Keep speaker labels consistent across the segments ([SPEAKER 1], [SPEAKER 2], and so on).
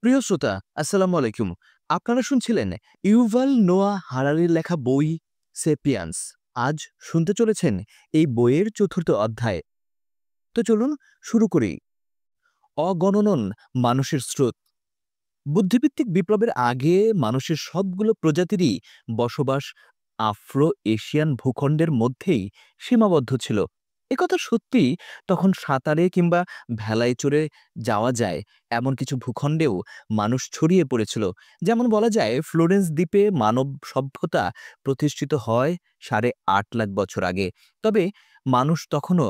[SPEAKER 1] প্রিয় শ্রোতা, আসসালামু আলাইকুম। আপনারা শুনছিলেন ইউভাল নোয়া হারারির লেখা বই সেপিয়ান্স। আজ শুনতে চলেছেন এই বইয়ের চতুর্থ অধ্যায়। তো চলুন শুরু করি। অগণনন মানুষের স্রোত। বুদ্ধিভিত্তিক বিপ্লবের আগে মানুষের সবগুলো প্রজাতিরই বসবাস আফ্রো এশিয়ান ভূখণ্ডের মধ্যেই সীমাবদ্ধ ছিল। একথা সত্যি। তখন সাঁতারে কিংবা ভেলায় চড়ে যাওয়া যায় এমন কিছু ভূখণ্ডেও মানুষ ছড়িয়ে পড়েছিল। যেমন বলা যায় ফ্লোরেন্স দ্বীপে মানব সভ্যতা প্রতিষ্ঠিত হয় 8.5 লাখ বছর আগে। তবে মানুষ তখনও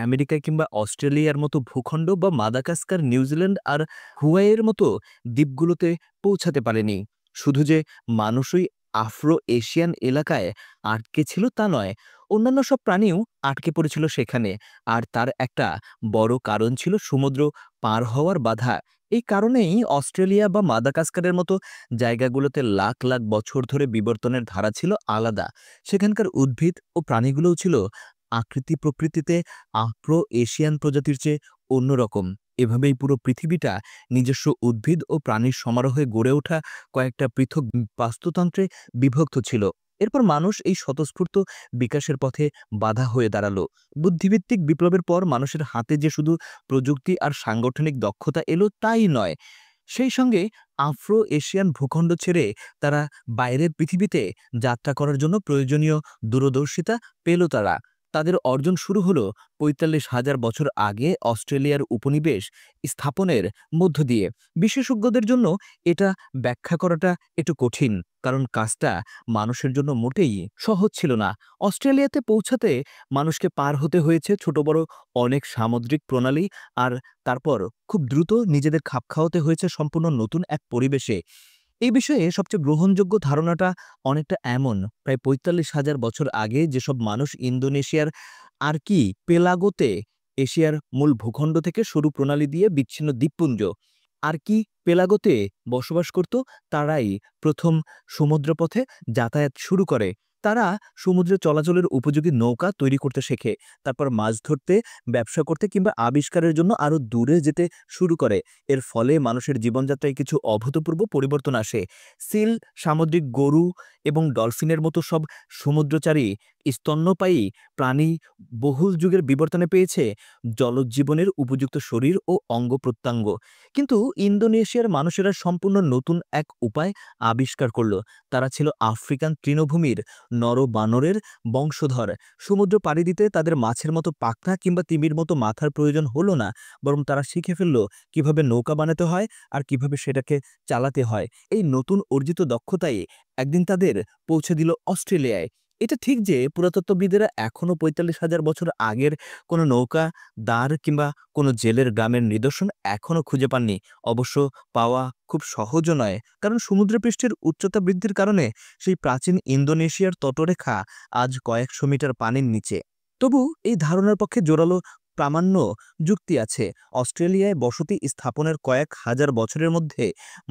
[SPEAKER 1] আমেরিকা কিংবা অস্ট্রেলিয়ার মতো ভূখণ্ড বা মাদাগাস্কার, নিউজিল্যান্ড আর হুয়াইয়ের মতো দ্বীপগুলোতে পৌঁছাতে পারেনি। শুধু যে মানুষই আফ্রো এশিয়ান এলাকায় আটকে ছিল তা নয়, অন্যান্য সব প্রাণীও আটকে পড়েছিল সেখানে। আর তার একটা বড় কারণ ছিল সমুদ্র পার হওয়ার বাধা। এই কারণেই অস্ট্রেলিয়া বা মাদাগাস্কারের মতো জায়গাগুলোতে লাখ লাখ বছর ধরে বিবর্তনের ধারা ছিল আলাদা। সেখানকার উদ্ভিদ ও প্রাণীগুলোও ছিল আকৃতি প্রকৃতিতে আফ্রো এশিয়ান প্রজাতির চেয়ে অন্যরকম। এভাবেই পুরো পৃথিবীটা নিজস্ব উদ্ভিদ ও প্রাণীর সমারোহে গড়ে ওঠা কয়েকটা পৃথক বাস্তুতন্ত্রে বিভক্ত ছিল। এরপর মানুষ এই স্বতঃস্ফূর্ত বিকাশের পথে বাধা হয়ে দাঁড়ালো। বুদ্ধিভিত্তিক বিপ্লবের পর মানুষের হাতে যে শুধু প্রযুক্তি আর সাংগঠনিক দক্ষতা এলো তাই নয়, সেই সঙ্গে আফ্রো এশিয়ান ভূখণ্ড ছেড়ে তারা বাইরের পৃথিবীতে যাত্রা করার জন্য প্রয়োজনীয় দূরদর্শিতা পেল তারা। তাদের অর্জন শুরু হলো ৪৫,০০০ বছর আগে অস্ট্রেলিয়ার উপনিবেশ স্থাপনের মধ্য দিয়ে। বিশেষজ্ঞদের জন্য এটা ব্যাখ্যা করাটা একটু কঠিন, কারণ কাজটা মানুষের জন্য মোটেই সহজ ছিল না। অস্ট্রেলিয়াতে পৌঁছাতে মানুষকে পার হতে হয়েছে ছোট বড় অনেক সামুদ্রিক প্রণালী, আর তারপর খুব দ্রুত নিজেদের খাপ খাওয়াতে হয়েছে সম্পূর্ণ নতুন এক পরিবেশে। এই বিষয়ে সবচেয়ে গ্রহণযোগ্য ধারণাটা অনেকটা এমন: প্রায় ৪৫,০০০ বছর আগে যেসব মানুষ ইন্দোনেশিয়ার পেলাগোতে এশিয়ার মূল ভূখণ্ড থেকে সরু প্রণালী দিয়ে বিচ্ছিন্ন দ্বীপপুঞ্জ পেলাগোতে বসবাস করত, তারাই প্রথম সমুদ্রপথে যাতায়াত শুরু করে। তারা সমুদ্রে চলাচলের উপযোগী নৌকা তৈরি করতে শেখে, তারপর মাছ ধরতে, ব্যবসা করতে কিংবা আবিষ্কারের জন্য আরও দূরে যেতে শুরু করে। এর ফলে মানুষের জীবনযাত্রায় কিছু অভূতপূর্ব পরিবর্তন আসে। সিল, সামুদ্রিক গরু এবং ডলফিনের মতো সব সমুদ্রচারী স্তন্যপায়ী প্রাণী বহুল যুগের বিবর্তনে পেয়েছে জলজীবনের উপযুক্ত শরীর ও অঙ্গ প্রত্যঙ্গ। কিন্তু ইন্দোনেশিয়ার মানুষেরা সম্পূর্ণ নতুন এক উপায় আবিষ্কার করল। তারা ছিল আফ্রিকান তৃণভূমির নরবানরের বংশধর। সমুদ্র পাড়ি দিতে তাদের মাছের মতো পাখনা কিংবা তিমির মতো মাথার প্রয়োজন হলো না, বরং তারা শিখে ফেলল কিভাবে নৌকা বানাতে হয় আর কিভাবে সেটাকে চালাতে হয়। এই নতুন অর্জিত দক্ষতাই একদিন তাদের পৌঁছে দিল অস্ট্রেলিয়ায়। এটা ঠিক যে পুরাতত্ত্ববিদেরা এখনও ৪৫,০০০ বছর আগের কোনো নৌকা, দাঁড় কিংবা কোনো জেলের গ্রামের নিদর্শন এখনও খুঁজে পাননি। অবশ্য পাওয়া খুব সহজও নয়, কারণ সমুদ্রপৃষ্ঠের উচ্চতা বৃদ্ধির কারণে সেই প্রাচীন ইন্দোনেশিয়ার তটরেখা আজ কয়েকশো মিটার পানির নিচে। তবু এই ধারণার পক্ষে জোরালো প্রামাণ্য যুক্তি আছে। অস্ট্রেলিয়ায় বসতি স্থাপনের কয়েক হাজার বছরের মধ্যে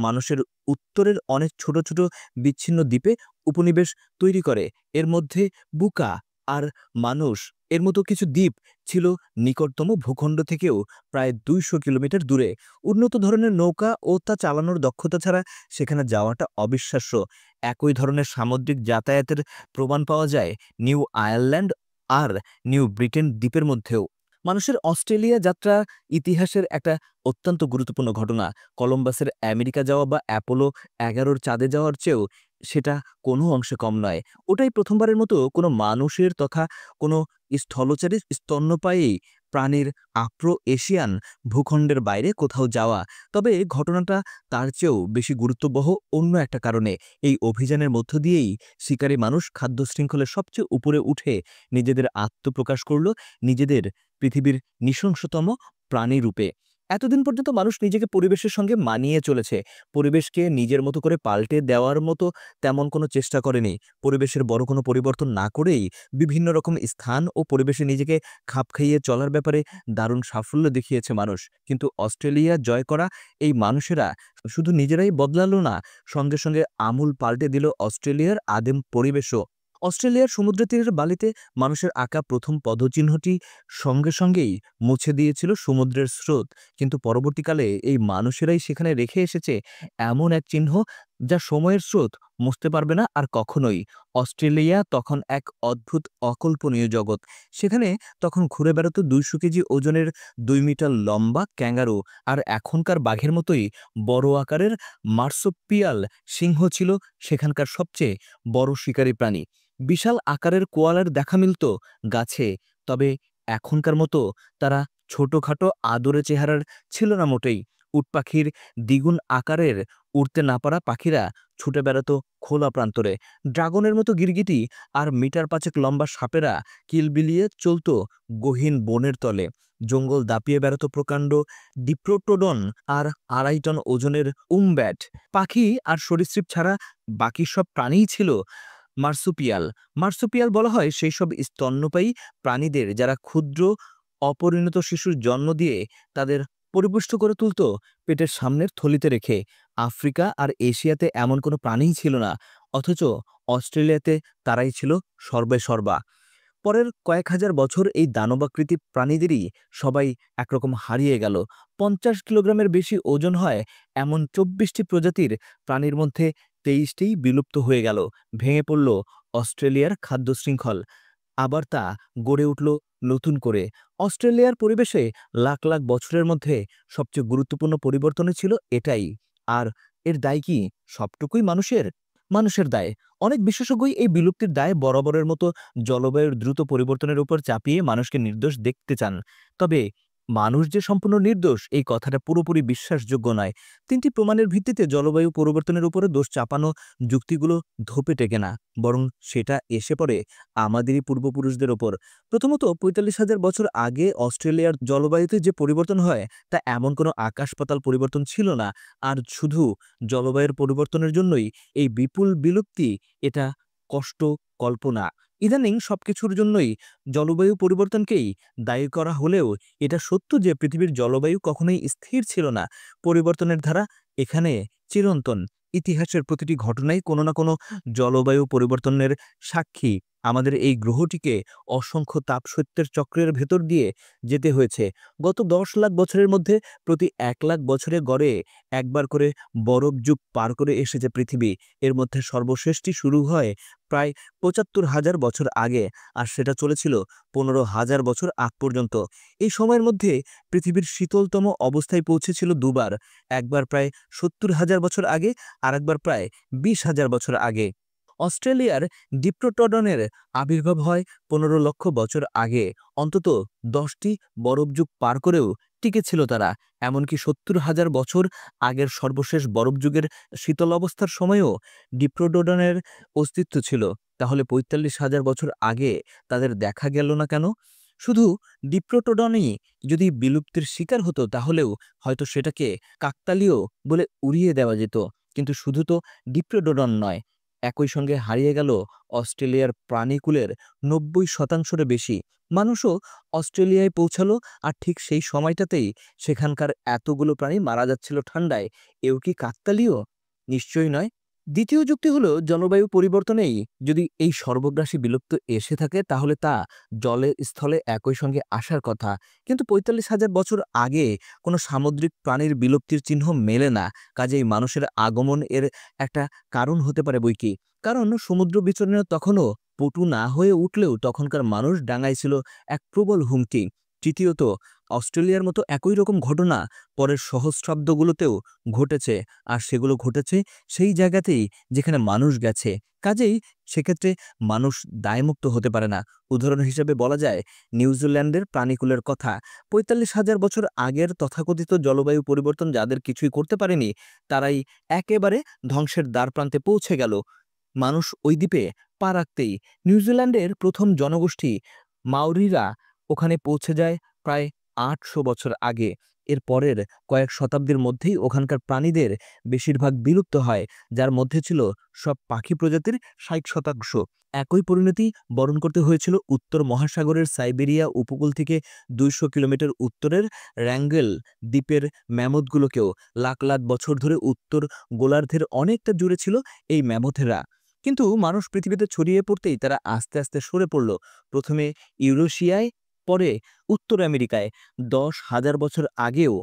[SPEAKER 1] মানুষের উত্তরের অনেক ছোট ছোট বিচ্ছিন্ন দ্বীপে উপনিবেশ তৈরি করে। এর মধ্যে বুকা আর মানুষ এর মতো কিছু দ্বীপ ছিল নিকটতম ভূখণ্ড থেকেও প্রায় ২০০ কিলোমিটার দূরে। উন্নত ধরনের নৌকা ও তা চালানোর দক্ষতা ছাড়া সেখানে যাওয়াটা অবিশ্বাস্য। একই ধরনের সামুদ্রিক যাতায়াতের প্রমাণ পাওয়া যায় নিউ আয়ারল্যান্ড আর নিউ ব্রিটেন দ্বীপের মধ্যেও। মানুষের অস্ট্রেলিয়া যাত্রা ইতিহাসের একটা অত্যন্ত গুরুত্বপূর্ণ ঘটনা। কলম্বাসের আমেরিকা যাওয়া বা অ্যাপোলো ১১-র চাঁদে যাওয়ার চেয়েও সেটা কোনো অংশে কম নয়। ওটাই প্রথমবারের মতো কোনো মানুষের তথা কোনো স্থলচারী স্তন্যপায়ী প্রাণীর আফ্রো এশিয়ান ভূখণ্ডের বাইরে কোথাও যাওয়া। তবে ঘটনাটা তার চেয়েও বেশি গুরুত্ববহ অন্য একটা কারণে। এই অভিযানের মধ্য দিয়েই শিকারী মানুষ খাদ্য শৃঙ্খলের সবচেয়ে উপরে উঠে নিজেদের আত্মপ্রকাশ করল, নিজেদের পৃথিবীর নৃশংসতম প্রাণী রূপে। এতদিন পর্যন্ত মানুষ নিজেকে পরিবেশের সঙ্গে মানিয়ে চলেছে, পরিবেশকে নিজের মতো করে পাল্টে দেওয়ার মতো তেমন কোনো চেষ্টা করেনি। পরিবেশের বড় কোনো পরিবর্তন না করেই বিভিন্ন রকম স্থান ও পরিবেশে নিজেকে খাপ খাইয়ে চলার ব্যাপারে দারুণ সাফল্য দেখিয়েছে মানুষ। কিন্তু অস্ট্রেলিয়া জয় করা এই মানুষেরা শুধু নিজেরাই বদলালো না, সঙ্গে সঙ্গে আমূল পাল্টে দিল অস্ট্রেলিয়ার আদিম পরিবেশও। অস্ট্রেলিয়ার সমুদ্র তীরের বালিতে মানুষের আঁকা প্রথম পদচিহ্নটি সঙ্গে সঙ্গেই মুছে দিয়েছিল সমুদ্রের স্রোত, কিন্তু পরবর্তীকালে এই মানুষেরাই সেখানে রেখে এসেছে এমন এক চিহ্ন যা সময়ের স্রোত মুছতে পারবে না আর কখনোই। অস্ট্রেলিয়া তখন এক অদ্ভুত অকল্পনীয় জগৎ। সেখানে তখন ঘুরে বেড়াতো 200 কেজি ওজনের 2 মিটার লম্বা ক্যাঙ্গারু, আর এখনকার বাঘের মতোই বড় আকারের মার্সোপিয়াল সিংহ ছিল সেখানকার সবচেয়ে বড় শিকারী প্রাণী। বিশাল আকারের কোয়ালার দেখা মিলত গাছে, তবে এখনকার মতো তারা ছোটখাটো আদরে চেহারার ছিল না মোটেই। উট পাখির দ্বিগুণ আকারের উড়তে না পারা পাখিরা ছুটে বেড়াতো খোলা প্রান্তরে। ড্রাগনের মতো গিরগিটি আর মিটার পাঁচেক লম্বা সাপেরা কিলবিলিয়ে চলত গহীন বনের তলে। জঙ্গল দাপিয়ে বেড়াতো প্রকাণ্ড ডিপ্রোটোডন আর 2.5 টন ওজনের উমব্যাট। পাখি আর সরীসৃপ ছাড়া বাকি সব প্রাণীই ছিল মার্সুপিয়াল। মার্সুপিয়াল বলা হয় সেই সব স্তন্যপায়ী প্রাণীদের যারা ক্ষুদ্র অপরিণত শিশুর জন্ম দিয়ে তাদের পরিপুষ্ট করে তুলত পেটের সামনের থলিতে রেখে। আফ্রিকা আর এশিয়াতে এমন কোনো প্রাণীই ছিল না, অথচ অস্ট্রেলিয়াতে তারাই ছিল সর্বেসর্বা। পরের কয়েক হাজার বছর এই দানবাকৃতি প্রাণীদেরই সবাই একরকম হারিয়ে গেল। 50 কিলোগ্রামের বেশি ওজন হয় এমন 24টি প্রজাতির প্রাণীর মধ্যে 23টিই বিলুপ্ত হয়ে গেল। ভেঙে পড়ল অস্ট্রেলিয়ার খাদ্য শৃঙ্খল, আবার তা গড়ে উঠল নতুন করে। অস্ট্রেলিয়ার পরিবেশে লাখ লাখ বছরের মধ্যে সবচেয়ে গুরুত্বপূর্ণ পরিবর্তনই ছিল এটাই। আর এর দায় কি? সবটুকুই মানুষের। মানুষের দায়। অনেক বিশেষজ্ঞই এই বিলুপ্তির দায় বরাবরের মতো জলবায়ুর দ্রুত পরিবর্তনের উপর চাপিয়ে মানুষকে নির্দোষ দেখতে চান। তবে মানুষ যে সম্পূর্ণ নির্দোষ এই কথাটা পুরোপুরি বিশ্বাসযোগ্য নয়। 3টি প্রমাণের ভিত্তিতে জলবায়ু পরিবর্তনের উপরে দোষ চাপানো যুক্তিগুলো ধোপে টেকে না, বরং সেটা এসে পড়ে আমাদেরই পূর্বপুরুষদের ওপর। প্রথমত, 45,000 বছর আগে অস্ট্রেলিয়ার জলবায়ুতে যে পরিবর্তন হয় তা এমন কোনো আকাশ পাতাল পরিবর্তন ছিল না। আর শুধু জলবায়ুর পরিবর্তনের জন্যই এই বিপুল বিলুপ্তি, এটা কষ্ট কল্পনা। ইদানিং সবকিছুর জন্যই জলবায়ু পরিবর্তনকেই দায়ী করা হলেও এটা সত্য যে পৃথিবীর জলবায়ু কখনোই স্থির ছিল না। পরিবর্তনের ধারা এখানে চিরন্তন। ইতিহাসের প্রতিটি ঘটনাই কোনো না কোনো জলবায়ু পরিবর্তনের সাক্ষী। আমাদের এই গ্রহটিকে অসংখ্য তাপসত্যের চক্রের ভেতর দিয়ে যেতে হয়েছে। গত 10 লাখ বছরের মধ্যে প্রতি 1 লাখ বছরে গড়ে একবার করে বরফ যুগ পার করে এসেছে পৃথিবী। এর মধ্যে সর্বশেষটি শুরু হয় প্রায় 75,000 বছর আগে, আর সেটা চলেছিল 15,000 বছর আগ পর্যন্ত। এই সময়ের মধ্যে পৃথিবীর শীতলতম অবস্থায় পৌঁছেছিল দুবার, একবার প্রায় 70,000 বছর আগে আর একবার প্রায় 20,000 বছর আগে। অস্ট্রেলিয়ার ডিপ্রোটোডনের আবির্ভাব হয় 15 লক্ষ বছর আগে। অন্তত 10টি বরফযুগ পার করেও টিকেছিল তারা। এমনকি 70,000 বছর আগের সর্বশেষ বরফযুগের শীতল অবস্থার সময়ও ডিপ্রোটোডনের অস্তিত্ব ছিল। তাহলে 45,000 বছর আগে তাদের দেখা গেল না কেন? শুধু ডিপ্রোটোডনই যদি বিলুপ্তির শিকার হতো তাহলেও হয়তো সেটাকে কাকতালীয় বলে উড়িয়ে দেওয়া যেত। কিন্তু শুধু তো ডিপ্রোটোডন নয়, একই সঙ্গে হারিয়ে গেল অস্ট্রেলিয়ার প্রাণীকুলের 90%-এর বেশি। মানুষও অস্ট্রেলিয়ায় পৌঁছালো, আর ঠিক সেই সময়টাতেই সেখানকার এতগুলো প্রাণী মারা যাচ্ছিল ঠান্ডায়। এও কি কাকতালীয়? নিশ্চয়ই নয়। দ্বিতীয় যুক্তি হলো, জলবায়ু পরিবর্তনেই যদি এই সর্বগ্রাসী বিলুপ্ত এসে থাকে তাহলে তা জলে স্থলে একই সঙ্গে আসার কথা। কিন্তু 45,000 বছর আগে কোনো সামুদ্রিক প্রাণীর বিলুপ্তির চিহ্ন মেলে না। কাজেই মানুষের আগমন এর একটা কারণ হতে পারে বৈকি। কারণ সমুদ্র বিচরণ তখনও পটু না হয়ে উঠলেও তখনকার মানুষ ডাঙায় ছিল এক প্রবল হুমকি। তৃতীয়ত, অস্ট্রেলিয়ার মতো একই রকম ঘটনা পরের সহস্রাব্দগুলোতেও ঘটেছে, আর সেগুলো ঘটেছে সেই জায়গাতেই যেখানে মানুষ গেছে। কাজেই সেক্ষেত্রে মানুষ দায়মুক্ত হতে পারে না। উদাহরণ হিসেবে বলা যায় নিউজিল্যান্ডের প্রাণীকুলের কথা। 45,000 বছর আগের তথাকথিত জলবায়ু পরিবর্তন যাদের কিছুই করতে পারেনি, তারাই একেবারে ধ্বংসের দ্বারপ্রান্তে পৌঁছে গেল। মানুষ ওই দ্বীপে পা রাখতেই নিউজিল্যান্ডের প্রথম জনগোষ্ঠী মাওরিরা ওখানে পৌঁছে যায় প্রায় 800 বছর আগে। এর পরের কয়েক শতাব্দীর মধ্যেই ওখানকার প্রাণীদের বেশিরভাগ বিলুপ্ত হয়, যার মধ্যে ছিল সব পাখি প্রজাতির 60%। একই পরিণতি বরণ করতে হয়েছিল উত্তর মহাসাগরের সাইবেরিয়া উপকূল থেকে 200 কিলোমিটার উত্তরের র্যাঙ্গেল দ্বীপের ম্যামথগুলোকেও। লাখ লাখ বছর ধরে উত্তর গোলার্ধের অনেকটা জুড়ে ছিল এই ম্যামথেরা। কিন্তু মানুষ পৃথিবীতে ছড়িয়ে পড়তেই তারা আস্তে আস্তে সরে পড়ল। প্রথমে ইউরেশিয়ায়, পরে উত্তর আমেরিকায়। 10,000 বছর আগেও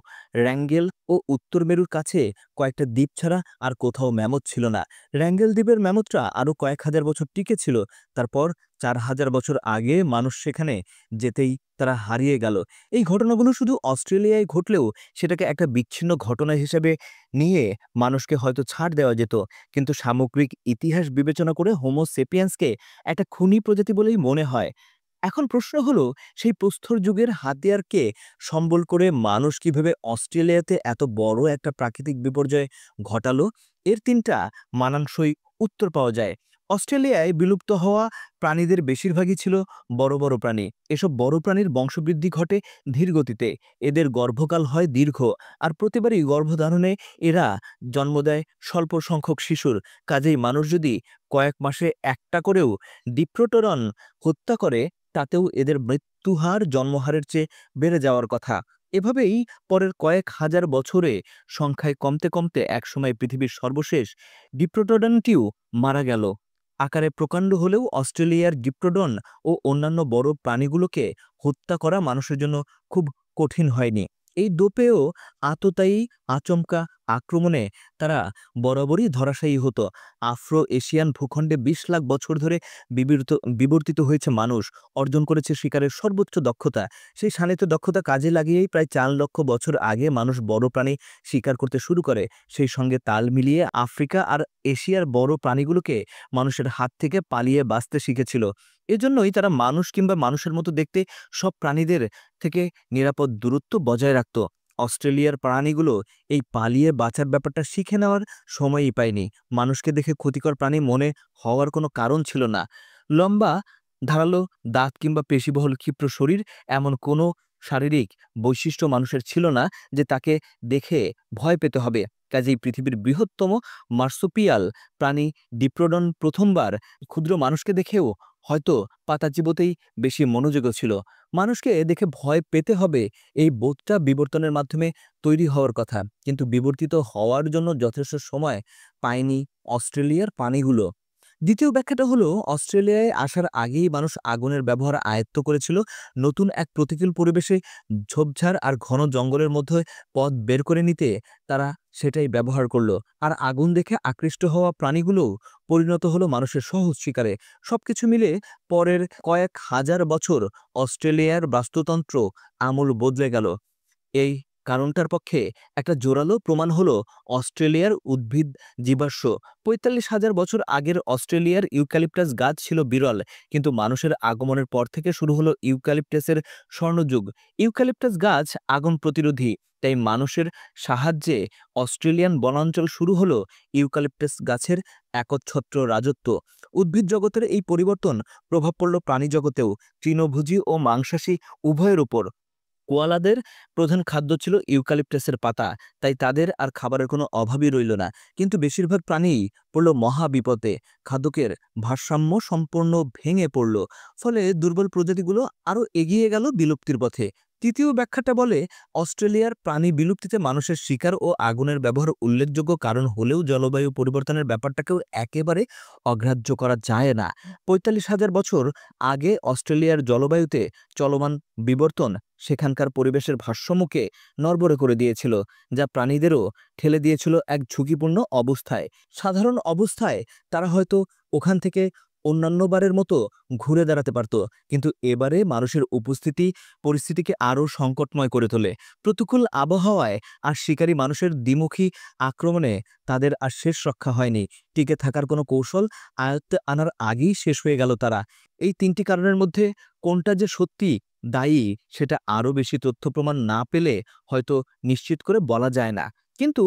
[SPEAKER 1] র্যাঙ্গেল ও উত্তর মেরুর কাছে কয়েকটা দ্বীপ ছাড়া আর কোথাও ম্যামথ ছিল না। র্যাঙ্গেল দ্বীপের ম্যামথরা আরও কয়েক হাজার বছর টিকে ছিল। তারপর 4,000 বছর আগে মানুষ সেখানে যেতেই তারা হারিয়ে গেল। এই ঘটনাগুলো শুধু অস্ট্রেলিয়ায় ঘটলেও সেটাকে একটা বিচ্ছিন্ন ঘটনা হিসেবে নিয়ে মানুষকে হয়তো ছাড় দেওয়া যেত, কিন্তু সামগ্রিক ইতিহাস বিবেচনা করে হোমো সেপিয়েন্সকে একটা খুনি প্রজাতি বলেই মনে হয়। এখন প্রশ্ন হলো, সেই প্রস্তর যুগের হাতিয়ারকে সম্বল করে মানুষ কিভাবে অস্ট্রেলিয়াতে এত বড় একটা প্রাকৃতিক বিপর্যয় ঘটালো? এর 3টা মানানসই উত্তর পাওয়া যায়। অস্ট্রেলিয়ায় বিলুপ্ত হওয়া প্রাণীদের বেশিরভাগই ছিল বড় বড় প্রাণী। এসব বড় প্রাণীর বংশবৃদ্ধি ঘটে ধীর গতিতে। এদের গর্ভকাল হয় দীর্ঘ, আর প্রতিবারই গর্ভধারণে এরা জন্ম দেয় স্বল্প সংখ্যক শিশুর। কাজেই মানুষ যদি কয়েক মাসে একটা করেও ডিপ্রোটোরন হত্যা করে, তাতেও এদের মৃত্যুহার জন্মহারের চেয়ে বেড়ে যাওয়ার কথা। এভাবেই পরের কয়েক হাজার বছরে সংখ্যায় কমতে কমতে একসময় পৃথিবীর সর্বশেষ ডিপ্রোটোডনটিও মারা গেল। আকারে প্রকাণ্ড হলেও অস্ট্রেলিয়ার ডিপ্রোডন ও অন্যান্য বড় প্রাণীগুলোকে হত্যা করা মানুষের জন্য খুব কঠিন হয়নি। এই দোপেও আততায়ী আচমকা আক্রমণে তারা বরাবরই ধরাশায়ী হতো। আফ্রো এশিয়ান ভূখণ্ডে 20 লাখ বছর ধরে বিবর্তিত হয়েছে মানুষ, অর্জন করেছে শিকারের সর্বোচ্চ দক্ষতা। সেই শাণিত দক্ষতা কাজে লাগিয়েই প্রায় 4 লক্ষ বছর আগে মানুষ বড় প্রাণী শিকার করতে শুরু করে। সেই সঙ্গে তাল মিলিয়ে আফ্রিকা আর এশিয়ার বড় প্রাণীগুলোকে মানুষের হাত থেকে পালিয়ে বাঁচতে শিখেছিল। এজন্যই তারা মানুষ কিংবা মানুষের মতো দেখতে সব প্রাণীদের থেকে নিরাপদ দূরত্ব বজায় রাখত। অস্ট্রেলিয়ার প্রাণীগুলো এই পালিয়ে বাঁচার ব্যাপারটা শিখে নেওয়ার সময়ই পায়নি। মানুষকে দেখে ক্ষতিকর প্রাণী মনে হওয়ার কোনো কারণ ছিল না। লম্বা, ধারালো দাঁত কিংবা পেশিবহুল ক্ষিপ্র শরীর, এমন কোনো শারীরিক বৈশিষ্ট্য মানুষের ছিল না যে তাকে দেখে ভয় পেতে হবে। কাজেই পৃথিবীর বৃহত্তম মার্সুপিয়াল প্রাণী ডিপ্রোডন প্রথমবার ক্ষুদ্র মানুষকে দেখেও হয়তো পাতা চিবোতেই বেশি মনোযোগী ছিল। মানুষকে দেখে ভয় পেতে হবে, এই বোধটা বিবর্তনের মাধ্যমে তৈরি হওয়ার কথা, কিন্তু বিবর্তিত হওয়ার জন্য যথেষ্ট সময় পায়নি অস্ট্রেলিয়ার প্রাণীগুলো। দ্বিতীয় ব্যাখ্যাটা হলো, অস্ট্রেলিয়ায় আসার আগেই মানুষ আগুনের ব্যবহার আয়ত্ত করেছিল। নতুন এক প্রতিকূল পরিবেশে ঝোপঝাড় আর ঘন জঙ্গলের মধ্যে পথ বের করে নিতে তারা সেটাই ব্যবহার করলো। আর আগুন দেখে আকৃষ্ট হওয়া প্রাণীগুলোও পরিণত হলো মানুষের সহজ শিকারে। সবকিছু মিলে পরের কয়েক হাজার বছর অস্ট্রেলিয়ার বাস্তুতন্ত্র আমূল বদলে গেল। এই কারণটার পক্ষে একটা জোরালো প্রমাণ হলো অস্ট্রেলিয়ার উদ্ভিদ জীবাশ্ম। 45,000 বছর আগের অস্ট্রেলিয়ার ইউক্যালিপটাস গাছ ছিল বিরল, কিন্তু মানুষের আগমনের পর থেকে শুরু হলো ইউক্যালিপটাসের স্বর্ণযুগ। ইউক্যালিপটাস গাছ আগুন প্রতিরোধী, তাই মানুষের সাহায্যে অস্ট্রেলিয়ান বনাঞ্চল শুরু হলো ইউক্যালিপটাস গাছের একচ্ছত্র রাজত্ব। উদ্ভিদ জগতের এই পরিবর্তন প্রভাব পড়ল প্রাণী জগতেও, তৃণভোজী ও মাংসাশী উভয়ের উপর। কোয়ালাদের প্রধান খাদ্য ছিল ইউক্যালিপটাসের পাতা, তাই তাদের আর খাবারের কোনো অভাবই রইল না। কিন্তু বেশিরভাগ প্রাণীই পড়ল মহা বিপদে। খাদ্যের ভারসাম্য সম্পূর্ণ ভেঙে পড়ল। ফলে দুর্বল প্রজাতিগুলো আরও এগিয়ে গেল বিলুপ্তির পথে। তৃতীয় ব্যাখ্যাটা বলে, অস্ট্রেলিয়ার প্রাণী বিলুপ্তিতে মানুষের শিকার ও আগুনের ব্যবহার উল্লেখযোগ্য কারণ হলেও জলবায়ু পরিবর্তনের ব্যাপারটাকেও একেবারে অগ্রাহ্য করা যায় না। 45,000 বছর আগে অস্ট্রেলিয়ার জলবায়ুতে চলমান বিবর্তন সেখানকার পরিবেশের ভারসাম্যকে নড়বড়ে করে দিয়েছিল, যা প্রাণীদেরও ঠেলে দিয়েছিল এক ঝুঁকিপূর্ণ অবস্থায়। সাধারণ অবস্থায় তারা হয়তো ওখান থেকে অন্যান্যবারের মতো ঘুরে দাঁড়াতে পারত, কিন্তু এবারে মানুষের উপস্থিতি পরিস্থিতিকে আরও সংকটময় করে তোলে। প্রতিকূল আবহাওয়ায় আর শিকারী মানুষের দ্বিমুখী আক্রমণে তাদের আর শেষ রক্ষা হয়নি। টিকে থাকার কোনো কৌশল আয়ত্তে আনার আগেই শেষ হয়ে গেল তারা। এই 3টি কারণের মধ্যে কোনটা যে সত্যি দায়ী, সেটা আরও বেশি তথ্য প্রমাণ না পেলে হয়তো নিশ্চিত করে বলা যায় না। কিন্তু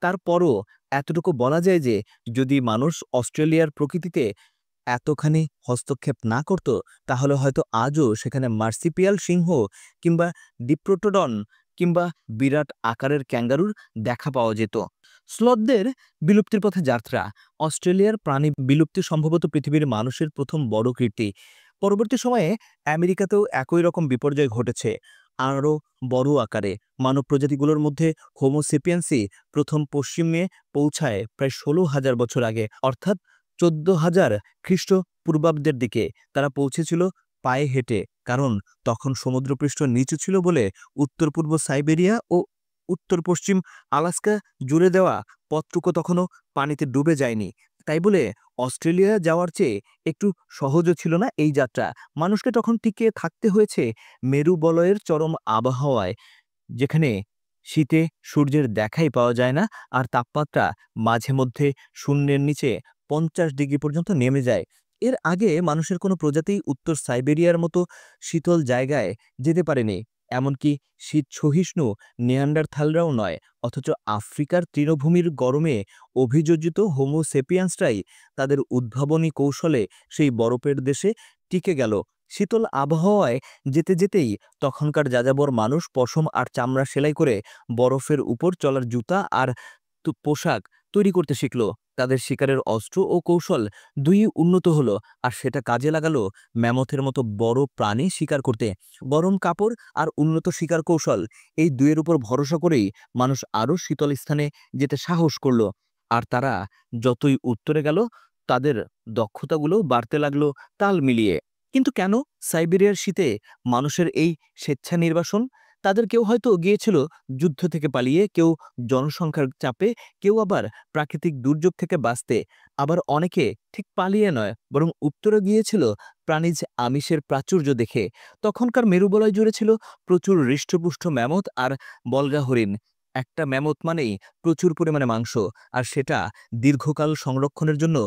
[SPEAKER 1] তারপরও এতটুকু বলা যায় যে, যদি মানুষ অস্ট্রেলিয়ার প্রকৃতিতে এতখানি হস্তক্ষেপ না করত, তাহলে হয়তো আজও সেখানে মার্সিপিয়াল সিংহ কিংবা ডিপ্রোটোডন কিংবা বিরাট আকারের ক্যাঙ্গারুর দেখা পাওয়া যেত। স্লথদের বিলুপ্তির পথে যাত্রা। অস্ট্রেলিয়ার প্রাণী বিলুপ্তি সম্ভবত পৃথিবীর মানুষের প্রথম বড় কীর্তি। পরবর্তী সময়ে আমেরিকাতেও একই রকম বিপর্যয় ঘটেছে, আরও বড় আকারে। মানব প্রজাতিগুলোর মধ্যে হোমো সেপিয়েন্সই প্রথম পশ্চিমে পৌঁছায় প্রায় 16,000 বছর আগে, অর্থাৎ 14,000 খ্রিস্টপূর্বাব্দের দিকে তারা পৌঁছেছিল পায়ে হেঁটে, কারণ তখন সমুদ্রপৃষ্ঠ নিচু ছিল বলে উত্তর পূর্ব সাইবেরিয়া ও উত্তর পশ্চিম আলাস্কা জুড়ে দেওয়া পথটুকু তখনও পানিতে ডুবে যায়নি। তাই বলে অস্ট্রেলিয়া যাওয়ার চেয়ে একটু সহজও ছিল না এই যাত্রা। মানুষকে তখন টিকে থাকতে হয়েছে মেরু বলয়ের চরম আবহাওয়ায়, যেখানে শীতে সূর্যের দেখাই পাওয়া যায় না আর তাপমাত্রা মাঝে মধ্যে শূন্যের নিচে 50 ডিগ্রি পর্যন্ত নেমে যায়। এর আগে মানুষের কোনো প্রজাতিই উত্তর সাইবেরিয়ার মতো শীতল জায়গায় যেতে পারেনি, এমনকি শীত সহিষ্ণু নেয়ান্ডারথালরাও নয়। অথচ আফ্রিকার তৃণভূমির গরমে অভিযোজিত হোমো সেপিয়ান্সরাই তাদের উদ্ভাবনী কৌশলে সেই বরফের দেশে টিকে গেল। শীতল আবহাওয়ায় যেতে যেতেই তখনকার যাযাবর মানুষ পশম আর চামড়া সেলাই করে বরফের উপর চলার জুতা আর পোশাক তৈরি করতে শিখল। তাদের শিকারের অস্ত্র ও কৌশল দুই উন্নত হলো, আর সেটা কাজে লাগালো ম্যামথের মতো বড় প্রাণী শিকার করতে। গরম কাপড় আর উন্নত শিকার কৌশল, এই দুয়ের উপর ভরসা করেই মানুষ আরও শীতল স্থানে যেতে সাহস করল। আর তারা যতই উত্তরে গেল তাদের দক্ষতাগুলো বাড়তে লাগলো তাল মিলিয়ে। কিন্তু কেন সাইবেরিয়ার শীতে মানুষের এই স্বেচ্ছা নির্বাসন? তাদের কেউ হয়তো গিয়েছিল যুদ্ধ থেকে পালিয়ে, কেউ জনসংখ্যার চাপে, কেউ আবার প্রাকৃতিক দুর্যোগ থেকে বাঁচতে। আবার অনেকে ঠিক পালিয়ে নয়, বরং উত্তরে গিয়েছিল প্রাণীজ আমিষের প্রাচুর্য দেখে। তখনকার মেরুবলয় জুড়ে ছিল প্রচুর হৃষ্টপুষ্ট ম্যামথ আর বলগা হরিণ। একটা ম্যামথ মানেই প্রচুর পরিমাণে মাংস, আর সেটা দীর্ঘকাল সংরক্ষণের জন্য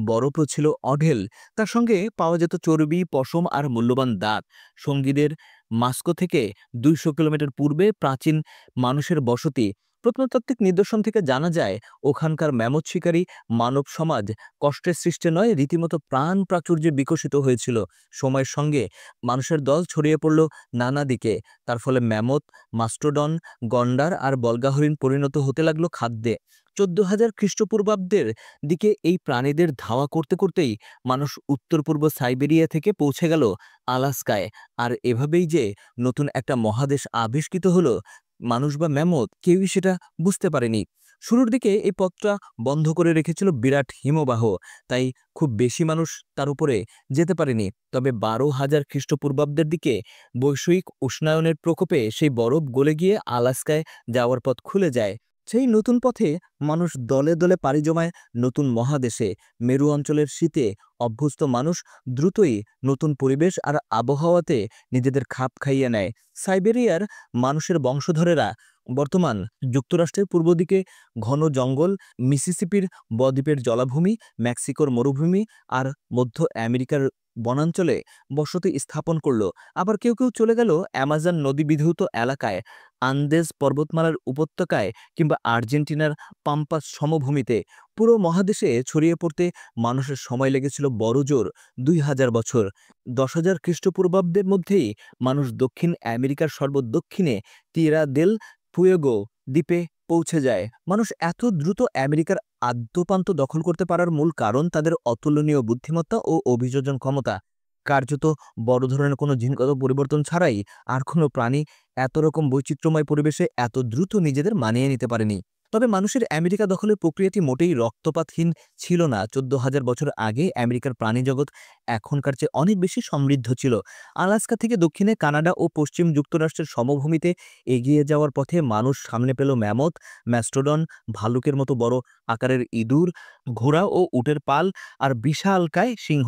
[SPEAKER 1] বরফও ছিল অঢেল। তার সঙ্গে পাওয়া যেত চর্বি, পশম আর মূল্যবান দাঁত। সঙ্গীদের মাস্কো থেকে 200 কিলোমিটার পূর্বে প্রাচীন মানুষের বসতি। প্রত্নতাত্ত্বিক নিদর্শন থেকে জানা যায় ওখানকার ম্যামথ শিকারী মানব সমাজ কষ্টের সৃষ্টি নয়, রীতিমতো প্রাণ প্রাচুর্যে বিকশিত হয়েছিল। সময়ের সঙ্গে মানুষের দল ছড়িয়ে পড়ল নানা দিকে। তার ফলে ম্যামথ, মাস্টোডন, গন্ডার আর বল্গাহরিণ পরিণত হতে লাগলো খাদ্যে। 14,000 খ্রিস্টপূর্বাব্দের দিকে এই প্রাণীদের ধাওয়া করতে করতেই মানুষ উত্তর পূর্ব সাইবেরিয়া থেকে পৌঁছে গেল আলাস্কায়। আর এভাবেই যে নতুন একটা মহাদেশ আবিষ্কৃত হলো, মানুষ বা ম্যামথ কেউই সেটা বুঝতে পারেনি। শুরুর দিকে এই পথটা বন্ধ করে রেখেছিল বিরাট হিমবাহ, তাই খুব বেশি মানুষ তার উপরে যেতে পারেনি। তবে 12,000 খ্রিস্টপূর্বাব্দের দিকে বৈষয়িক উষ্ণায়নের প্রকোপে সেই বরফ গলে গিয়ে আলাস্কায় যাওয়ার পথ খুলে যায়। সেই নতুন পথে মানুষ দলে দলে পাড়ি জমায় নতুন মহাদেশে। মেরু অঞ্চলের শীতে অভ্যস্ত মানুষ দ্রুতই নতুন পরিবেশ আর আবহাওয়াতে নিজেদের খাপ খাইয়ে নেয়। সাইবেরিয়ার মানুষের বংশধরেরা বর্তমান যুক্তরাষ্ট্রের পূর্ব দিকে ঘন জঙ্গল, মিসিসিপির বদ্বীপের জলাভূমি, মেক্সিকোর মরুভূমি আর মধ্য আমেরিকার বনাঞ্চলে বসতি স্থাপন করল। আবার কেউ কেউ চলে গেল অ্যামাজন নদী বিধৌত এলাকায়, আন্দেজ পর্বতমালার উপত্যকায় কিংবা আর্জেন্টিনার পাম্পাস সমভূমিতে। পুরো মহাদেশে ছড়িয়ে পড়তে মানুষের সময় লেগেছিল বড়জোর 2,000 বছর। 10,000 খ্রিস্টপূর্বাব্দের মধ্যেই মানুষ দক্ষিণ আমেরিকার সর্বদক্ষিণে টিয়েরা দেল ফুয়েগো দ্বীপে পৌঁছে যায়। মানুষ এত দ্রুত আমেরিকার আদ্যপ্রান্ত দখল করতে পারার মূল কারণ তাদের অতুলনীয় বুদ্ধিমত্তা ও অভিযোজন ক্ষমতা। কার্যত বড় ধরনের কোনো জিনগত পরিবর্তন ছাড়াই আর কোনো প্রাণী এত রকম বৈচিত্র্যময় পরিবেশে এত দ্রুত নিজেদের মানিয়ে নিতে পারেনি। তবে মানুষের আমেরিকা দখলের প্রক্রিয়াটি মোটেই রক্তপাতহীন ছিল না। 14,000 বছর আগে আমেরিকার প্রাণীজগৎ এখনকার চেয়ে অনেক বেশি সমৃদ্ধ ছিল। আলাস্কা থেকে দক্ষিণে কানাডা ও পশ্চিম যুক্তরাষ্ট্রের সমভূমিতে এগিয়ে যাওয়ার পথে মানুষ সামনে পেল ম্যামথ, ম্যাস্টোডন, ভালুকের মতো বড় আকারের ইঁদুর, ঘোড়া ও উটের পাল আর বিশালকায় সিংহ।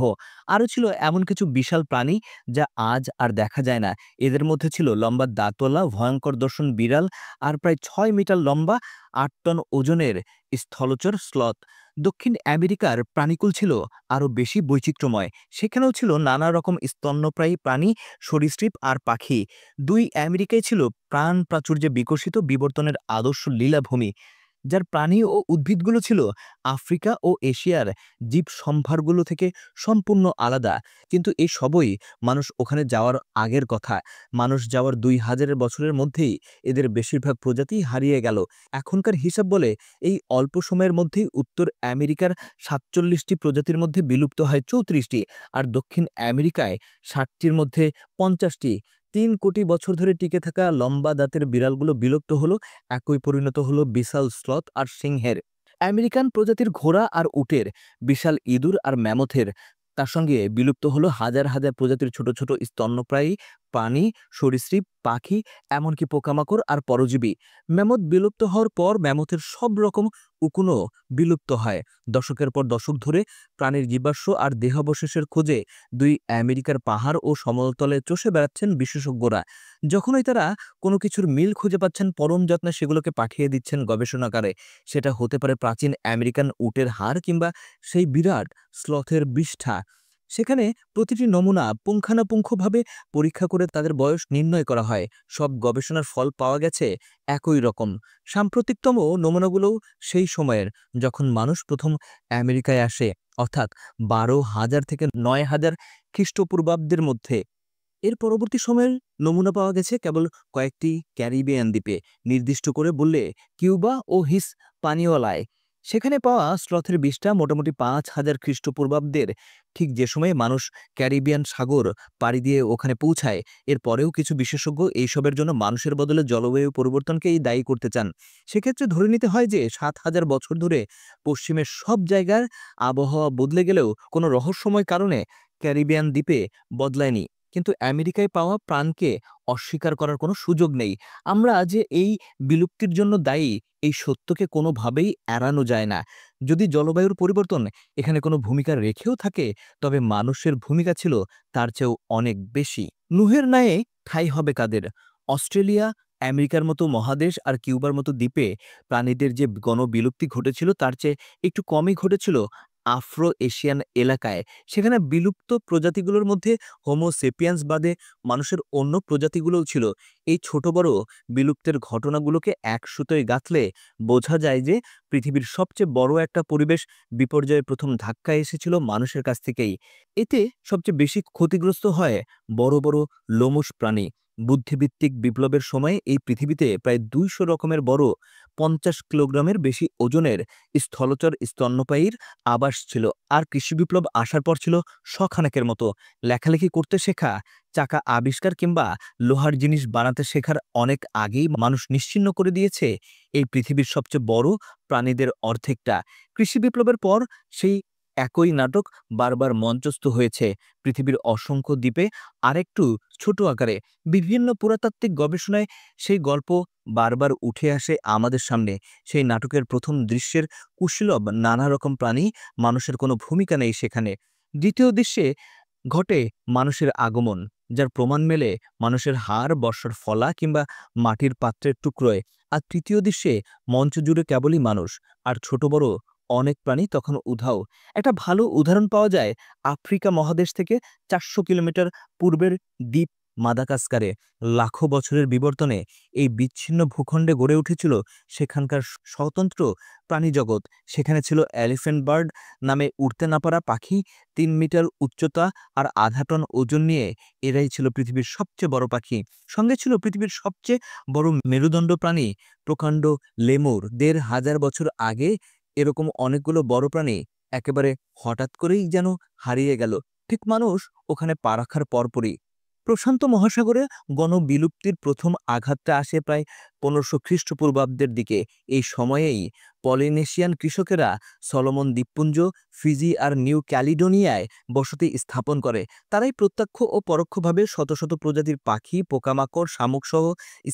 [SPEAKER 1] আরও ছিল এমন কিছু বিশাল প্রাণী যা আজ আর দেখা যায় না। এদের মধ্যে ছিল লম্বা দাঁতওয়ালা ভয়ঙ্কর দর্শন বিড়াল আর প্রায় 6 মিটার লম্বা 8 টন ওজনের স্থলচর স্লথ। দক্ষিণ আমেরিকার প্রাণীকুল ছিল আরও বেশি বৈচিত্র্যময়। সেখানেও ছিল নানা রকম স্তন্যপ্রায়ী প্রাণী, সরীসৃপ আর পাখি। দুই আমেরিকায় ছিল প্রাণ প্রাচুর্যে বিকশিত বিবর্তনের আদর্শ লীলাভূমি, যার প্রাণী ও উদ্ভিদগুলো ছিল আফ্রিকা ও এশিয়ার জীব সম্ভারগুলো থেকে সম্পূর্ণ আলাদা। কিন্তু এই সবই মানুষ ওখানে যাওয়ার আগের কথা। মানুষ যাওয়ার 2,000 বছরের মধ্যেই এদের বেশিরভাগ প্রজাতি হারিয়ে গেল। এখনকার হিসাব বলে এই অল্প সময়ের মধ্যেই উত্তর আমেরিকার 47টি প্রজাতির মধ্যে বিলুপ্ত হয় 34টি, আর দক্ষিণ আমেরিকায় 60টির মধ্যে 50টি। 3 কোটি বছর ধরে টিকে থাকা লম্বা দাঁতের বিড়ালগুলো বিলুপ্ত হলো, একই পরিণত হলো বিশাল স্লথ আর সিংহের। আমেরিকান প্রজাতির ঘোড়া আর উটের, বিশাল ইঁদুর আর ম্যামথের, তার সঙ্গে বিলুপ্ত হলো হাজার হাজার প্রজাতির ছোট ছোট স্তন্যপ্রায়ী প্রাণী, সরীসৃপ, পাখি, এমনকি পোকামাকড় আর পরজীবী। ম্যামথ বিলুপ্ত হওয়ার পর ম্যামথের সব রকম উকুনও বিলুপ্ত হয়। দশকের পর দশক ধরে প্রাণীর জীবাশ্ম আর দেহাবশেষের খোঁজে দুই আমেরিকার পাহাড় ও সমতলে চষে বেড়াচ্ছেন বিশেষজ্ঞরা। যখনই তারা কোনো কিছুর মিল খুঁজে পাচ্ছেন, পরম যত্নে সেগুলোকে পাঠিয়ে দিচ্ছেন গবেষণাগারে। সেটা হতে পারে প্রাচীন আমেরিকান উটের হাড় কিংবা সেই বিরাট স্লথের বিষ্ঠা। সেখানে প্রতিটি নমুনা পুঙ্খানুপুঙ্খভাবে পরীক্ষা করে তাদের বয়স নির্ণয় করা হয়। সব গবেষণার ফল পাওয়া গেছে একই রকম। সাম্প্রতিকতম নমুনাগুলোও সেই সময়ের, যখন মানুষ প্রথম আমেরিকায় আসে, অর্থাৎ 12,000 থেকে 9,000 খ্রিস্টপূর্বাব্দের মধ্যে। এর পরবর্তী সময়ের নমুনা পাওয়া গেছে কেবল কয়েকটি ক্যারিবিয়ান দ্বীপে, নির্দিষ্ট করে বললে কিউবা ও হিসপানিওলায়। সেখানে পাওয়া স্লথের বিষ্ঠা মোটামুটি 5,000 খ্রিস্টপূর্বাব্দের, ঠিক যে সময়ে মানুষ ক্যারিবিয়ান সাগর পাড়ি দিয়ে ওখানে পৌঁছায়। এর পরেও কিছু বিশেষজ্ঞ এইসবের জন্য মানুষের বদলে জলবায়ু পরিবর্তনকেই দায়ী করতে চান। সেক্ষেত্রে ধরে নিতে হয় যে 7,000 বছর ধরে পশ্চিমের সব জায়গার আবহাওয়া বদলে গেলেও কোনো রহস্যময় কারণে ক্যারিবিয়ান দ্বীপে বদলায়নি। কিন্তু আমেরিকায় পাওয়া প্রাণকে অস্বীকার করার কোনো সুযোগ নেই। আমরা যে এই বিলুপ্তির জন্য দায়ী, এই সত্যকে কোনোভাবেই এড়ানো যায় না। যদি জলবায়ুর পরিবর্তন এখানে কোনো ভূমিকা রেখেও থাকে, তবে মানুষের ভূমিকা ছিল তার চেয়েও অনেক বেশি। নুহের ন্যায় ঠাঁই হবে কাদের? অস্ট্রেলিয়া, আমেরিকার মতো মহাদেশ আর কিউবার মতো দ্বীপে প্রাণীদের যে গণবিলুপ্তি ঘটেছিল, তার চেয়ে একটু কমই ঘটেছিল আফ্রো এশিয়ান এলাকায়। সেখানে বিলুপ্ত প্রজাতিগুলোর মধ্যে হোমো সেপিয়ান্স বাদে মানুষের অন্য প্রজাতিগুলোও ছিল। এই ছোট বড় বিলুপ্তের ঘটনাগুলোকে এক সুতোয় গাঁথলে বোঝা যায় যে পৃথিবীর সবচেয়ে বড় একটা পরিবেশ বিপর্যয়ের প্রথম ধাক্কা এসেছিল মানুষের কাছ থেকেই। এতে সবচেয়ে বেশি ক্ষতিগ্রস্ত হয় বড় বড় লোমশ প্রাণী। বুদ্ধিভিত্তিক বিপ্লবের সময় এই পৃথিবীতে প্রায় 200 রকমের বড়, 50 কিলোগ্রামের বেশি ওজনের স্থলচর স্তন্যপায়ীর আবাস ছিল। আর কৃষি বিপ্লব আসার পর ছিল শখানেকের মতো। লেখালেখি করতে শেখা, চাকা আবিষ্কার কিংবা লোহার জিনিস বানাতে শেখার অনেক আগেই মানুষ নিশ্চিহ্ন করে দিয়েছে এই পৃথিবীর সবচেয়ে বড় প্রাণীদের অর্ধেকটা। কৃষি বিপ্লবের পর সেই একই নাটক বারবার মঞ্চস্থ হয়েছে পৃথিবীর অসংখ্য দ্বীপে, আরেকটু ছোট আকারে। বিভিন্ন পুরাতাত্ত্বিক গবেষণায় সেই গল্প বারবার উঠে আসে আমাদের সামনে। সেই নাটকের প্রথম দৃশ্যের কুশীলব নানা রকম প্রাণী, মানুষের কোনো ভূমিকা নেই সেখানে। দ্বিতীয় দৃশ্যে ঘটে মানুষের আগমন, যার প্রমাণ মেলে মানুষের হাড়, বর্ষার ফলা কিংবা মাটির পাত্রের টুকরোয়। আর তৃতীয় দৃশ্যে মঞ্চ জুড়ে কেবলই মানুষ, আর ছোট বড় অনেক প্রাণী তখন উধাও। একটা ভালো উদাহরণ পাওয়া যায় আফ্রিকা মহাদেশ থেকে 400 কিলোমিটার পূর্বের দ্বীপ মাদাগাস্কারে। লাখো বছরের বিবর্তনে এই বিচ্ছিন্ন ভূখণ্ডে গড়ে উঠেছিল সেখানকার স্বতন্ত্র প্রাণীজগৎ। সেখানে ছিল এলিফ্যান্ট বার্ড নামে উড়তে না পারা পাখি, 3 মিটার উচ্চতা আর আধা টন ওজন নিয়ে এরাই ছিল পৃথিবীর সবচেয়ে বড় পাখি। সঙ্গে ছিল পৃথিবীর সবচেয়ে বড় মেরুদণ্ড প্রাণী প্রকাণ্ড লেমুর। 1,500 বছর আগে এরকম অনেকগুলো বড় প্রাণী একেবারে হঠাৎ করেই যেন হারিয়ে গেল, ঠিক মানুষ ওখানে পা রাখার পরপরই। প্রশান্ত মহাসাগরে গণবিলুপ্তির প্রথম আঘাতটা আসে প্রায় 1500 খ্রিস্টপূর্বাব্দের দিকে। এই সময়েই পলিনেশিয়ান কৃষকেরা সলোমন দ্বীপপুঞ্জ, ফিজি আর নিউ ক্যালিডোনিয়ায় বসতি স্থাপন করে। তারাই প্রত্যক্ষ ও পরোক্ষভাবে শত শত প্রজাতির পাখি, পোকামাকড়, শামুকসহ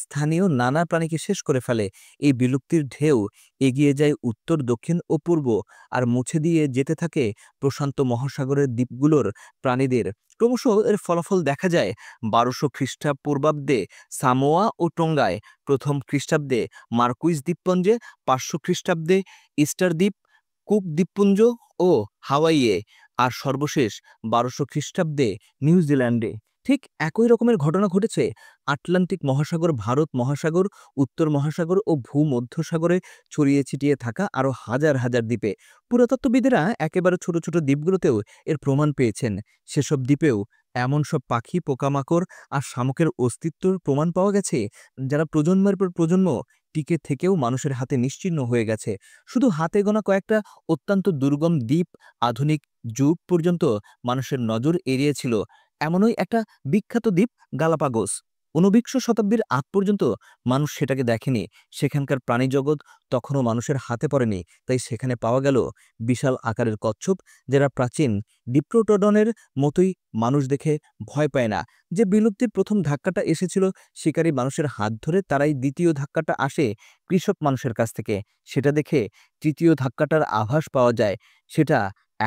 [SPEAKER 1] স্থানীয় নানা প্রাণীকে শেষ করে ফেলে। এই বিলুপ্তির ঢেউ এগিয়ে যায় উত্তর, দক্ষিণ ও পূর্ব, আর মুছে দিয়ে যেতে থাকে প্রশান্ত মহাসাগরের দ্বীপগুলোর প্রাণীদের। ক্রমশ এর ফলাফল দেখা যায় 1200 খ্রিস্টপূর্বাব্দে সামোয়া ও টোঙ্গায়, প্রথম খ্রিস্টাব্দে মার্কুইস দ্বীপপুঞ্জে, 500 খ্রিস্টাব্দে ইস্টার দ্বীপ, কুক দ্বীপপুঞ্জ ও হাওয়াইয়ে, আর সর্বশেষ 1200 খ্রিস্টাব্দে নিউজিল্যান্ডে। ঠিক একই রকমের ঘটনা ঘটেছে আটলান্টিক মহাসাগর, ভারত মহাসাগর, উত্তর মহাসাগর ও ভূমধ্যসাগরে ছড়িয়ে ছিটিয়ে থাকা আরও হাজার হাজার দ্বীপে। পুরাতত্ত্ববিদেরা একেবারে ছোট ছোট দ্বীপগুলোতেও এর প্রমাণ পেয়েছেন। সেসব দ্বীপেও এমন সব পাখি, পোকামাকড় আর শামুকের অস্তিত্বর প্রমাণ পাওয়া গেছে যারা প্রজন্মের পর প্রজন্ম টিকে থেকেও মানুষের হাতে নিশ্চিহ্ন হয়ে গেছে। শুধু হাতে গোনা কয়েকটা অত্যন্ত দুর্গম দ্বীপ আধুনিক যুগ পর্যন্ত মানুষের নজর এড়িয়েছিল। এমনই একটা বিখ্যাত দ্বীপ গালাপাগোস। ঊনবিংশ শতাব্দীর আগ পর্যন্ত মানুষ সেটাকে দেখেনি। সেখানকার প্রাণীজগৎ তখনও মানুষের হাতে পড়েনি, তাই সেখানে পাওয়া গেল বিশাল আকারের কচ্ছপ, যারা প্রাচীন ডিপ্রোটোডনের মতোই মানুষ দেখে ভয় পায় না। যে বিলুপ্তির প্রথম ধাক্কাটা এসেছিল শিকারী মানুষের হাত ধরে, তারাই দ্বিতীয় ধাক্কাটা আসে কৃষক মানুষের কাছ থেকে। সেটা দেখে তৃতীয় ধাক্কাটার আভাস পাওয়া যায়, সেটা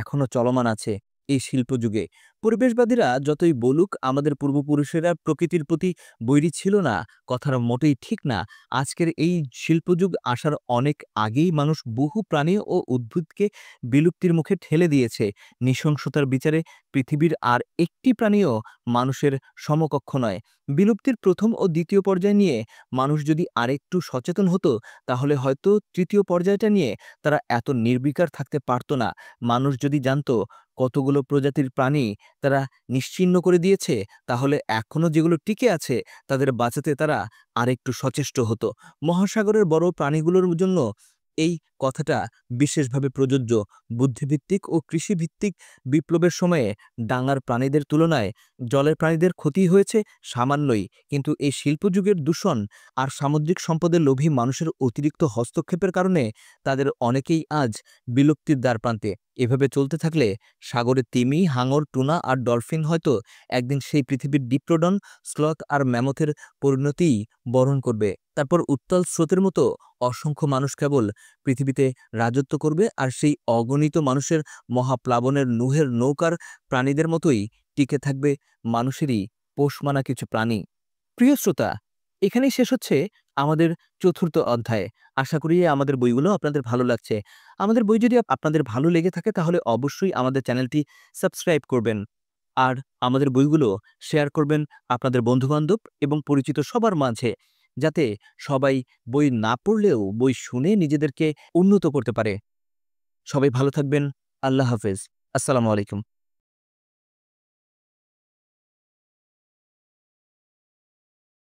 [SPEAKER 1] এখনো চলমান আছে এই শিল্পযুগে। পরিবেশবাদীরা যতই বলুক আমাদের পূর্বপুরুষেরা প্রকৃতির প্রতি বৈরী ছিল না, কথাটা মোটেই ঠিক না। আজকের এই শিল্পযুগ আসার অনেক আগেই মানুষ বহু প্রাণী ও উদ্ভিদকে বিলুপ্তির মুখে ঠেলে দিয়েছে। নৃশংসতার বিচারে পৃথিবীর আর একটি প্রাণীও মানুষের সমকক্ষ নয়। বিলুপ্তির প্রথম ও দ্বিতীয় পর্যায় নিয়ে মানুষ যদি আরেকটু সচেতন হতো, তাহলে হয়তো তৃতীয় পর্যায়টা নিয়ে তারা এত নির্বিকার থাকতে পারত না। মানুষ যদি জানতো কতগুলো প্রজাতির প্রাণী তারা নিশ্চিহ্ন করে দিয়েছে, তাহলে এখনো যেগুলো টিকে আছে তাদের বাঁচাতে তারা আরেকটু সচেষ্ট হতো। মহাসাগরের বড় প্রাণীগুলোর জন্য এই কথাটা বিশেষভাবে প্রযোজ্য। বুদ্ধিভিত্তিক ও কৃষিভিত্তিক বিপ্লবের সময়ে ডাঙার প্রাণীদের তুলনায় জলের প্রাণীদের ক্ষতি হয়েছে সামান্যই, কিন্তু এই শিল্পযুগের দূষণ আর সামুদ্রিক সম্পদের লোভী মানুষের অতিরিক্ত হস্তক্ষেপের কারণে তাদের অনেকেই আজ বিলুপ্তির দ্বারপ্রান্তে। এভাবে চলতে থাকলে সাগরে তিমি, হাঙর, টুনা আর ডলফিন হয়তো একদিন সেই পৃথিবীর ডিপ্রোডন, স্লথ আর ম্যামথের পরিণতিই বরণ করবে। তারপর উত্তাল স্রোতের মতো অসংখ্য মানুষ কেবল পৃথিবীতে রাজত্ব করবে, আর সেই অগণিত মানুষের মহাপ্লাবনের নুহের নৌকার প্রাণীদের মতোই টিকে থাকবে মানুষেরই পোষমানা কিছু প্রাণী। প্রিয় শ্রোতা, এখানেই শেষ হচ্ছে আমাদের চতুর্থ অধ্যায়। আশা করি আমাদের বইগুলো আপনাদের ভালো লাগছে। আমাদের বই যদি আপনাদের ভালো লেগে থাকে তাহলে অবশ্যই আমাদের চ্যানেলটি সাবস্ক্রাইব করবেন, আর আমাদের বইগুলো শেয়ার করবেন আপনাদের বন্ধুবান্ধব এবং পরিচিত সবার মাঝে, যাতে সবাই বই না পড়লেও বই শুনে নিজেদেরকে উন্নত করতে পারে। সবাই ভালো থাকবেন। আল্লাহ হাফেজ। আসসালামু আলাইকুম।